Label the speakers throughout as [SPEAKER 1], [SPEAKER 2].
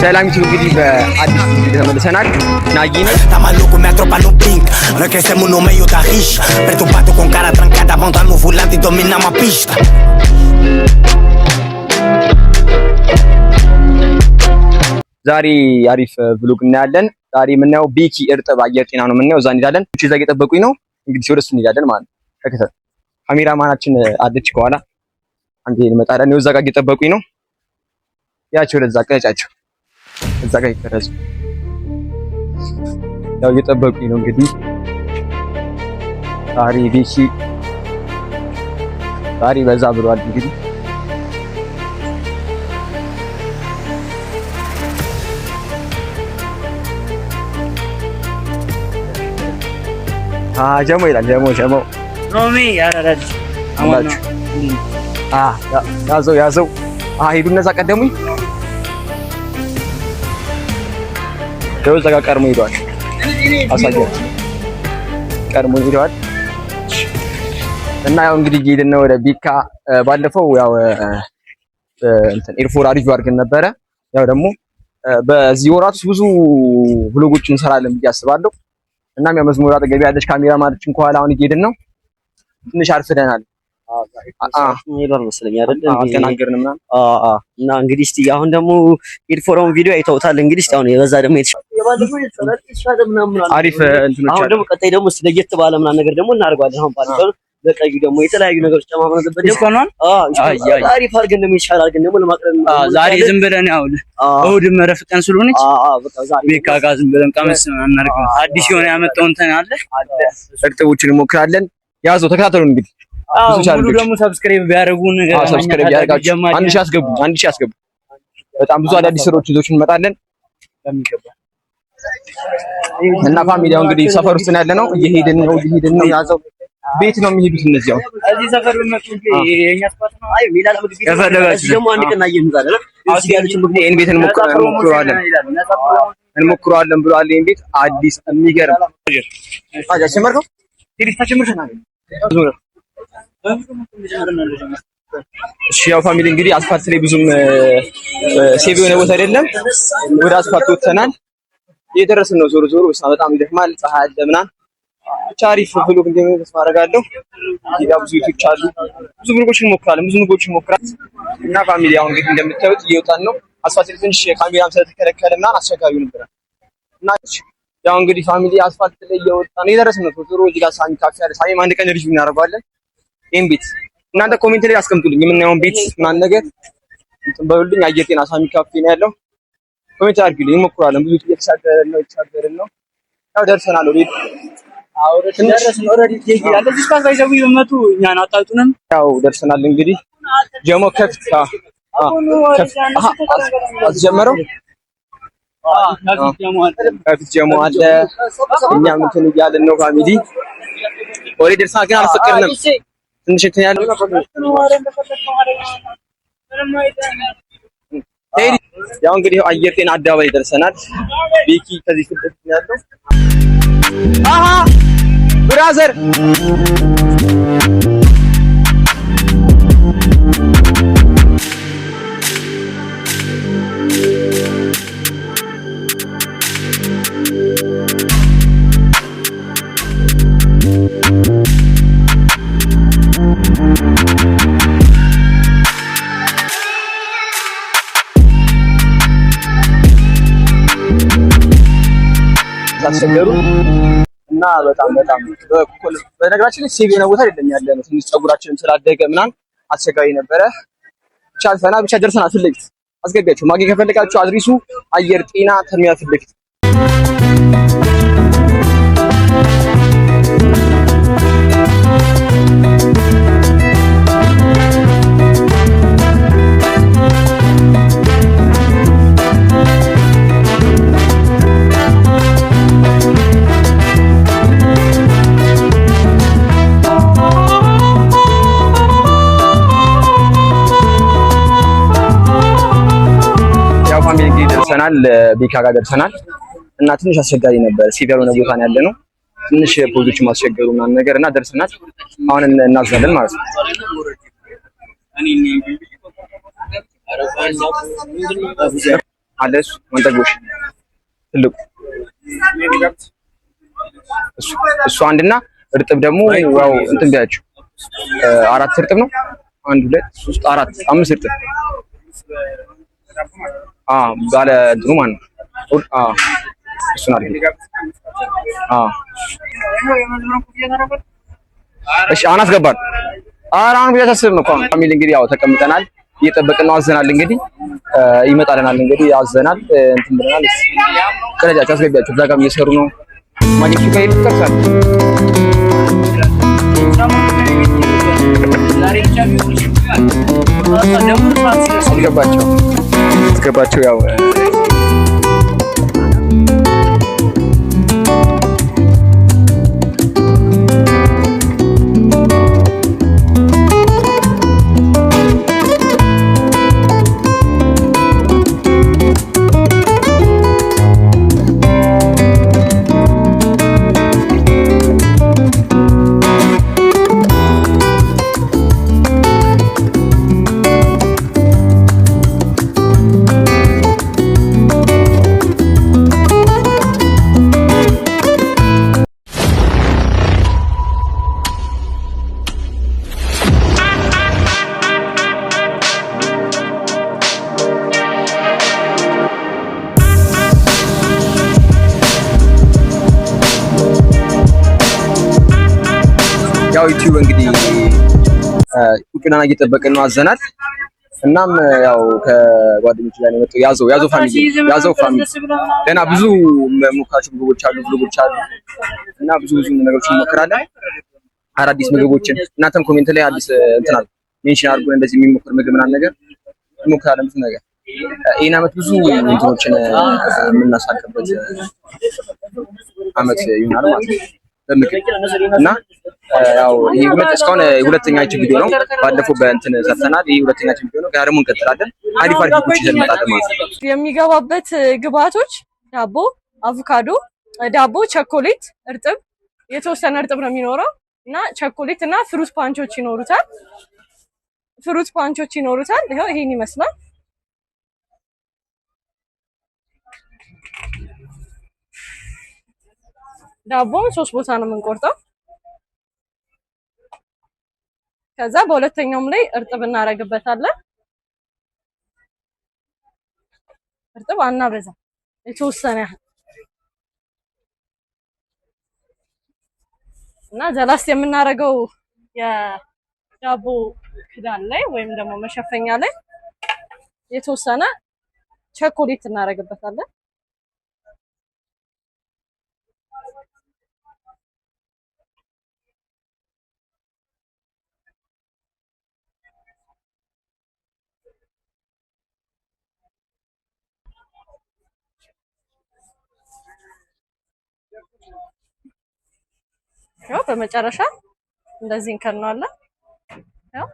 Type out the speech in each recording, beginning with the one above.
[SPEAKER 1] ሰላም ዩቲዩብ እንግዲህ በአዲስ ቪዲዮ ተመልሰናል። ናጊ ነው
[SPEAKER 2] maluco me atropa no pink. No es que ese mundo medio da rish. Pero tu pato con cara trancada, montando un volante y dominamos pista.
[SPEAKER 1] ዛሬ አሪፍ ብሎግ እናያለን። ዛሬ የምናየው ቢኪ እርጥብ አየር ጤና ነው የምናየው። እዛ እንሄዳለን። እዛ እየጠበቁኝ ነው እንግዲህ ወደሱ እንሄዳለን ማለት ነው። ተከተል ካሜራማናችን አለች ከኋላ አንዴ እንመጣለን። እዛ ጋር እየጠበቁኝ ነው። ያቸው ለዛ ቀጫቸው እዛ ጋር ይቀረጹ ያው እየጠበቁኝ ነው እንግዲህ ዛሬ ቢኪ ዛሬ በዛ ብሏል እንግዲህ ጀሞ ይላል ጀሞ
[SPEAKER 3] ሮሚ ያራራል
[SPEAKER 1] አማቹ ያዘው ሄዱ እነዛ ቀደሙኝ ደውል ዘጋ ቀርሞ ሄዷል አሳየው ቀርሞ ሄዷል እና ያው እንግዲህ ሄድን ነው ወደ ቢካ ባለፈው ያው እንትን ኤርፎር አሪፍ አድርገን ነበረ ያው ደግሞ በዚህ ወራት ብዙ ብሎጎችን እንሰራለን ብዬ አስባለሁ እና መዝሙር አጠገብ ያለች ካሜራ ማለችን ከኋላ አሁን እየሄድን ነው ትንሽ አርፍደናል
[SPEAKER 3] ሄዷል መሰለኝ አይደል
[SPEAKER 1] አልተናገርንም
[SPEAKER 3] እና እንግዲህ እስቲ አሁን ደግሞ ኤርፎራውን ቪዲዮ አይተውታል እንግዲህ እስቲ አሁን የበዛ ደግሞ
[SPEAKER 1] አሪፍ እንትኖች
[SPEAKER 3] አሁን ደግሞ ቀጣይ ደግሞ እስቲ ለየት ባለ ምናምን ነገር ደግሞ እናደርጋለን አሁን ባለው በቀዩ ደግሞ የተለያዩ ነገሮች ተማምነንበት ደግሞ አሪፍ አድርገን ደግሞ ይሻላል ግን ደግሞ ለማቅረብ
[SPEAKER 1] ዛሬ ዝም ብለን ያው እሑድ መረፍ ቀን ስለሆነች
[SPEAKER 3] በቃ ዛሬ
[SPEAKER 1] ቤካ ጋር ዝም ብለን ቀመስ እናደርግ አዲስ የሆነ ያመጣው እንትን አለ እርጥቦችን እንሞክራለን ያዘው ተከታተሉ እንግዲህ
[SPEAKER 3] ሙሉ ደግሞ ሰብስክራይብ ቢያደርጉን
[SPEAKER 1] ሰብስክራይብ ያደርጋችሁ አንድ ሺህ ያስገቡ በጣም ብዙ አዳዲስ ስራዎች ይዞችን እንመጣለን እና ፋሚሊያው እንግዲህ ሰፈር ውስጥ ነው ያለነው እየሄድን ነው ያዘው ቤት ነው የሚሄዱት እነዚህ ያው
[SPEAKER 3] እዚህ ሰፈር በመጡ የኛ ስፋት ነው አይ ሌላ ለምግብ
[SPEAKER 1] ከፈለጋችሁ
[SPEAKER 3] ደግሞ አንድ ቀን አየንዛለ
[SPEAKER 1] እዚህ ያለችን ምግብ ይሄን ቤት እንሞክረዋለን ብሏል ይሄን ቤት አዲስ የሚገርም አጃ ጀመርከው ትሪስታችን ምርሰናል እሺ ያው ፋሚሊ እንግዲህ አስፋልት ላይ ብዙም ሴቭ የሆነ ቦታ አይደለም ወደ አስፋልት ወጥተናል እየደረስን ነው ዞሮ በጣም ይደክማል ፀሐይ አለ ምናምን ቻሪፍ ብሎግ እንደሚሆን ተስፋ አደርጋለሁ ያው ብዙ ዩቲዩብ አሉ ብዙ ብሎጎችን እንሞክራለን እና ፋሚሊ አሁን እንግዲህ እንደምታዩት እየወጣን ነው አስፋልት ላይ ትንሽ ካሜራም ስለተከለከለና አስቸጋሪ ነበር እና ያው እንግዲህ ፋሚሊ አስፋልት ላይ እየወጣን እየደረስን ነው ዞሮ እዚህ ጋር ሳሚ ካፌ አለ ሳሚ አንድ ቀን ሪቪው እናደርጋለን ይሄን ቤት እናንተ ኮሜንት ላይ አስቀምጡልኝ የምናየውን ቤት ምናምን ነገር እንትን በሉልኝ አየር ጤና ሳሚ ካፌ ነው ያለው ኮሜንት አድርጉልኝ እንሞክራለን ብዙ እየተሻገርን ነው ያው ደርሰናል ወዴት
[SPEAKER 3] እኛን አጣጡንም
[SPEAKER 1] ያው ደርሰናል እንግዲህ ጀሞ ከፍት አስጀመረው ከፍት ጀሞ አለ እኛም እንትን እያልን ነው ፋሚሊ ወሬ ደርሰናል ግን አልፈቀድንም ትንሽ እንትን ያለው ያው እንግዲህ አየር ጤና አደባባይ ደርሰናል ቢኪ ከዚህ ፍጥነት ያለው ብራዘር ታስቸገሩ እና በጣም በነገራችን ላይ ሴቭ የሆነ ቦታ አይደለም ያለነው ትንሽ ፀጉራችንም ስላደገ ምናምን አስቸጋሪ ነበረ ብቻ አልፈናል ብቻ ደርሰናል ፊት ለፊት አስገቢያችሁ ማግኘት ከፈለጋችሁ አድሪሱ አየር ጤና ተርሚናል ፊት ለፊት ደርሰናል ቢካ ጋር ደርሰናል እና ትንሽ አስቸጋሪ ነበር ሲቪር ሆነ ቦታ ነው ያለነው ትንሽ ፖዞች ማስቸገሩ ምናምን ነገር እና ደርሰናል አሁን እናዛለን ማለት ነው አለስ መንጠጎሽ ትልቁ እሱ አንድና እርጥብ ደግሞ ያው እንትን ቢያችሁ 4 እርጥብ ነው 1 2 3 4 5 እርጥብ ባለ እንትኑ ማለት ነው እሱን አድርጌ እሺ አሁን አስገባን አሁን ቢያሳስብ ነው ፋሚሊ እንግዲህ ያው ተቀምጠናል እየጠበቅን ነው አዘናል እንግዲህ ይመጣልናል እንግዲህ አዘናል እንትን ብለናል ከረጃቸው አስገቢያቸው እዛ ጋርም እየሰሩ ነው ማጂክ ጋር ይፈከራል አስገባቸው ያው ያው ዩቲዩብ እንግዲህ ቁጭናና እየጠበቅን ነው አዘናል እናም ያው ከጓደኞች ጋር ነው የመጣው ያዘው ፋሚሊ ገና ብዙ ሙካቸው ምግቦች አሉ ብሎጎች አሉ እና ብዙ ነገሮችን እንሞክራለን አዳዲስ ምግቦችን እናንተም ኮሜንት ላይ አዲስ እንትን አለ ሜንሽን አድርጉ እንደዚህ የሚሞክር ምግብ ምናምን ነገር እንሞክራለን ብዙ ነገር ይሄን አመት ብዙ እንትኖችን የምናሳካበት አመት ይሆናል ማለት ነው በምግብ እና ያው ይሄ እስካሁን ሁለተኛችን ቪዲዮ ነው ባለፈው በእንትን ሰርተናል ይሄ ሁለተኛችን ቪዲዮ ነው ጋርም እንቀጥላለን አሪፍ ቪዲዮዎች ይዘን እንመጣለን ማለት ነው
[SPEAKER 4] የሚገባበት ግብአቶች ዳቦ አቮካዶ ዳቦ ቸኮሌት እርጥብ የተወሰነ እርጥብ ነው የሚኖረው እና ቸኮሌት እና ፍሩት ፓንቾች ይኖሩታል ይሄው ይሄን ይመስላል ዳቦን 3 ቦታ ነው የምንቆርጠው ከዛ በሁለተኛውም ላይ እርጥብ እናረግበታለን እርጥብ አናበዛ የተወሰነ እና ጀላስ የምናረገው የዳቦ ክዳን ላይ ወይም ደግሞ መሸፈኛ ላይ የተወሰነ ቸኮሌት እናረግበታለን ያው በመጨረሻ እንደዚህ እንከርነዋለን ያው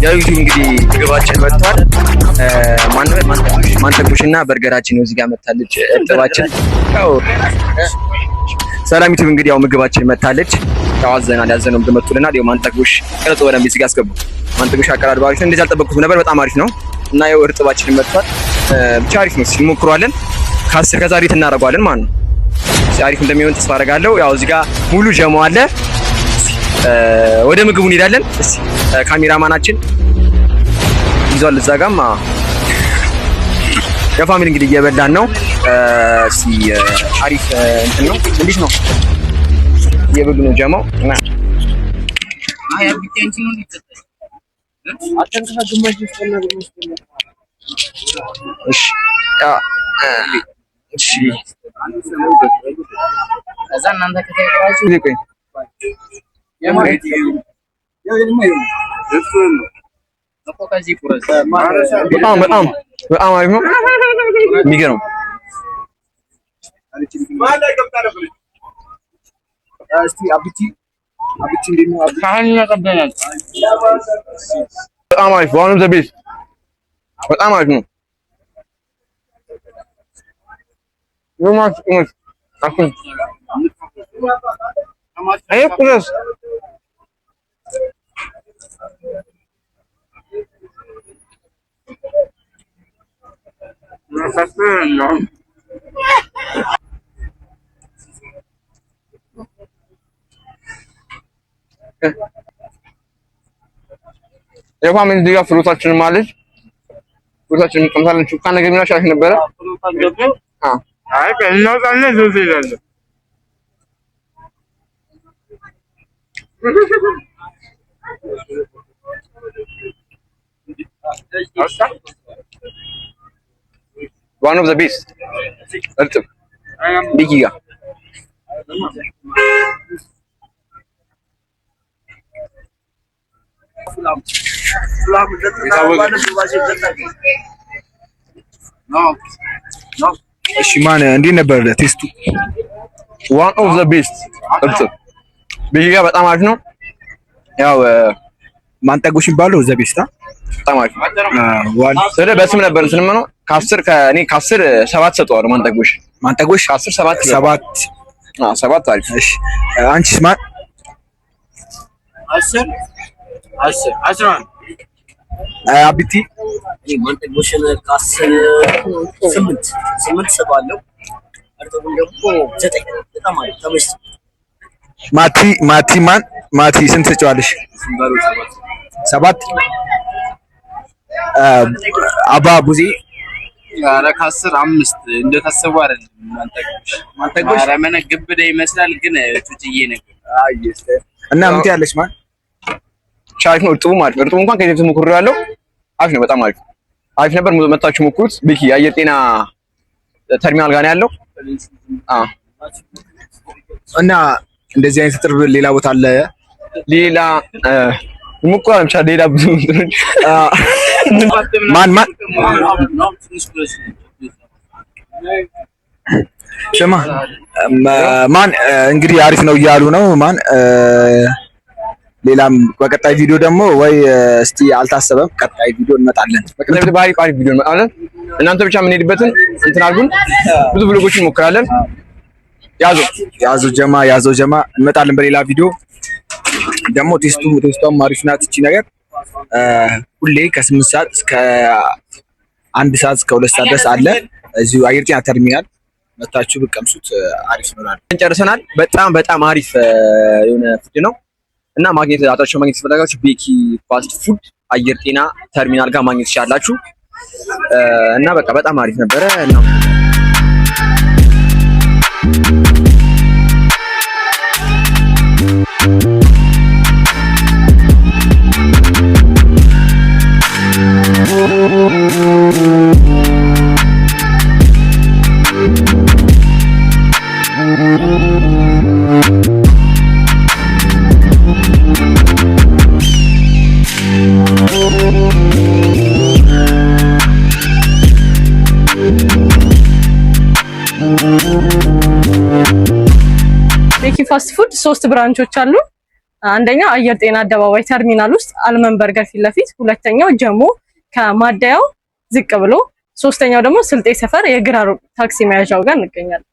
[SPEAKER 1] የዩቲዩብ እንግዲህ ምግባችን መጥቷል። ማንጠጉሽና በርገራችን ነው እዚህ ጋር መታለች። እርጥባችን ያው ሰላም ዩቲዩብ እንግዲህ ያው ምግባችን መታለች። ያው ያዘነው እንደመጡልናል። ያው ማንጠጉሽ ቀርጾ በደንብ እዚህ ጋር አስገቡ። ማንጠጉሽ አቀራረብ አሪፍ ነው። እንደዚህ አልጠበቅኩትም ነበር። በጣም አሪፍ ነው እና ያው እርጥባችን መጥቷል። ብቻ አሪፍ ነው። እንሞክረዋለን። ከዛሬ እናደርገዋለን ማለት ነው። አሪፍ እንደሚሆን ተስፋ አደርጋለሁ። ያው እዚህ ጋር ሙሉ ጀሞ አለ። ወደ ምግቡ እንሄዳለን። እስቲ ካሜራማናችን ይዟል እዛ ጋርም የፋሚሊ እንግዲህ እየበላን ነው። እስቲ አሪፍ እንትን ነው። እንዴት ነው እየበሉ ነው ጀማው እና እሺ እሺ
[SPEAKER 5] እዛ እናንተ ከተቀራችሁ
[SPEAKER 1] ይቆይ በጣም አሪፍ ነው። የሚገርም በጣም አሪፍ ዋን ኦፍ ዘ ቤስት በጣም አሪፍ ነው። የፋሚሊ እዚህ ጋር ፍሩታችንን ማለት ፍሩታችንን ቀምሳለን። ሹካ ነገር ቢኖር አሪፍ ነበረ። አይ ከእናውጣለን ሶስ ይላል ዋን ኦፍ ዘ ቤስት እርጥብ ቢጊ ጋር
[SPEAKER 6] እሺ ማን እንዴት ነበር ቴስቱ?
[SPEAKER 1] ዋን ኦፍ ዘ ቤስት እርጥብ ቢጊ ጋር በጣም አሪፍ ነው። ያው
[SPEAKER 6] ማንጠጉሽ ይባላል ዘ ቤስታ
[SPEAKER 1] በጣም አሪፍ ዋን ስለ በስም ነበር ስንመነው ከ10 7 ሰጠዋለሁ። ማንጠጉሽ 10 7 አሪፍ። እሺ
[SPEAKER 6] አንቺስ ማን?
[SPEAKER 5] 10
[SPEAKER 6] አቢቲ
[SPEAKER 3] ማንጠጉሽን ከ10 8 ሰጠዋለሁ። እርጥቡን ደግሞ 9 በጣም አሪፍ ተመችቶ።
[SPEAKER 6] ማቲ ስንት ትጫዋለሽ? 7 አባ ቡዜ
[SPEAKER 5] ኧረ ከ10 5 እንደታሰቡ አይደለም። ማንጠጉሽ ኧረ ምን ግብዳ ይመስላል ግን ቱጭዬ ነገር
[SPEAKER 6] እና ምን ትያለሽ? ማን
[SPEAKER 1] ሻሪፍ ነው። እርጥቡ ማለት እርጥቡ እንኳን ከዚህ ተሞክሮ ያለው አሪፍ ነው። በጣም አሪፍ ነበር። መጣችሁ ሞክሩት። ቢኪ የአየር ጤና ተርሚናል ጋር ነው ያለው።
[SPEAKER 6] እና እንደዚህ አይነት እርጥብ ሌላ ቦታ አለ?
[SPEAKER 1] ሌላ ሙቀራ ብቻ ሌላ ብዙ እንትኖች
[SPEAKER 6] ማን ስማ ማን እንግዲህ አሪፍ ነው እያሉ ነው። ማን ሌላም በቀጣይ ቪዲዮ ደግሞ ወይ እስቲ አልታሰበም፣ ቀጣይ ቪዲዮ እንመጣለን።
[SPEAKER 1] በቀጣይ ባሪ ቪዲዮ እንመጣለን። እናንተ ብቻ የምንሄድበትን እንትን አድርጉን። ብዙ ብሎጎችን እንሞክራለን። ያዘው ጀማ እንመጣለን በሌላ ቪዲዮ። ደግሞ ቴስቷም አሪፍ ናት። እቺ ነገር ሁሌ ከ8 ሰዓት እስከ 1 ሰዓት እስከ 2 ሰዓት ድረስ አለ እዚሁ አየር ጤና ተርሚናል። መታችሁ ብትቀምሱት አሪፍ ነው። ጨርሰናል። በጣም አሪፍ የሆነ ፉድ ነው እና ማግኘት ትፈልጋላችሁ ቤኪ ፋስት ፉድ አየር ጤና ተርሚናል ጋር ማግኘት ትችላላችሁ። እና በቃ በጣም አሪፍ ነበረ ነው።
[SPEAKER 4] ቤኪ ፋስት ፉድ 3 ብራንቾች አሉ። አንደኛው አየር ጤና አደባባይ ተርሚናል ውስጥ አልመን በርገር ፊት ለፊት፣ ሁለተኛው ጀሞ ከማደያው ዝቅ ብሎ፣ ሶስተኛው ደግሞ ስልጤ ሰፈር የግራር ታክሲ መያዣው ጋር እንገኛለን።